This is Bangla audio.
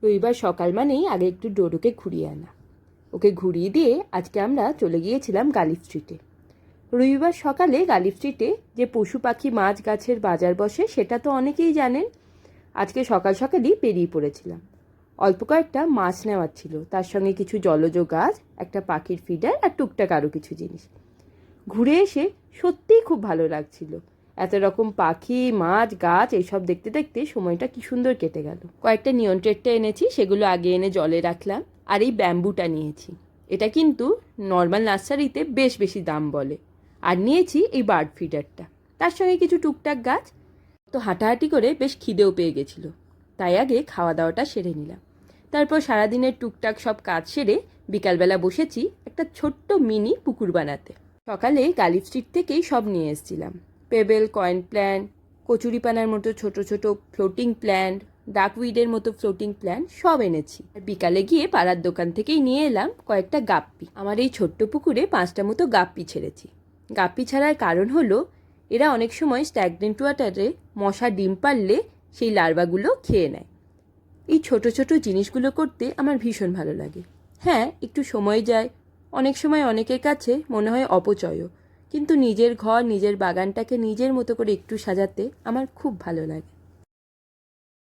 রবিবার সকাল মানেই আগে একটু ডোডোকে ঘুরিয়ে আনা। ওকে ঘুরিয়ে দিয়ে আজকে আমরা চলে গিয়েছিলাম গালিফ স্ট্রিটে। রবিবার সকালে গালিফ স্ট্রিটে যে পশু পাখি মাছ গাছের বাজার বসে সেটা তো অনেকেই জানেন। আজকে সকাল সকালই বেরিয়ে পড়েছিলাম। অল্প কয়েকটা মাছ নেওয়ার ছিল, তার সঙ্গে কিছু জলজ গাছ, একটা পাখির ফিডার আর টুকটাক আরও কিছু জিনিস। ঘুরে এসে সত্যিই খুব ভালো লাগছিল। এত রকম পাখি মাছ গাছ এইসব দেখতে দেখতে সময়টা কি সুন্দর কেটে গেল। কয়েকটা নিয়ন ট্রেটটা এনেছি, সেগুলো আগে এনে জলে রাখলাম। আর এই ব্যাম্বুটা নিয়েছি, এটা কিন্তু নর্মাল নার্সারিতে বেশ বেশি দাম বলে। আর নিয়েছি এই বার্ড ফিডারটা, তার সঙ্গে কিছু টুকটাক গাছ। তো হাঁটাহাঁটি করে বেশ খিদেও পেয়ে গেছিলো, তাই আগে খাওয়া দাওয়াটা সেরে নিলাম। তারপর সারাদিনের টুকটাক সব কাজ সেরে বিকালবেলা বসেছি একটা ছোট্ট মিনি পুকুর বানাতে। সকালে গালিফ স্ট্রিট থেকেই সব নিয়ে এসেছিলাম। পেবেল, কয়েন প্ল্যান্ট, কচুরিপানার মতো ছোট ছোট ফ্লোটিং প্ল্যান্ট, ডাকউইডের মতো ফ্লোটিং প্ল্যান্ট সব এনেছি। আর বিকালে গিয়ে পাড়ার দোকান থেকেই নিয়ে এলাম কয়েকটা গাপ্পি। আমার এই ছোট্ট পুকুরে 5টা মতো গাপ্পি ছেড়েছি। গাপ্পি ছাড়ার কারণ হলো এরা অনেক সময় স্ট্যাগনেন্ট ওয়াটারে মশা ডিম পারলে সেই লার্ভাগুলো খেয়ে নেয়। এই ছোট ছোট জিনিসগুলো করতে আমার ভীষণ ভালো লাগে। হ্যাঁ, একটু সময় যায়, অনেক সময় অনেকের কাছে মনে হয় অপচয়ও, কিন্তু নিজের ঘর নিজের বাগানটাকে নিজের মতো করে একটু সাজাতে আমার খুব ভালো লাগে।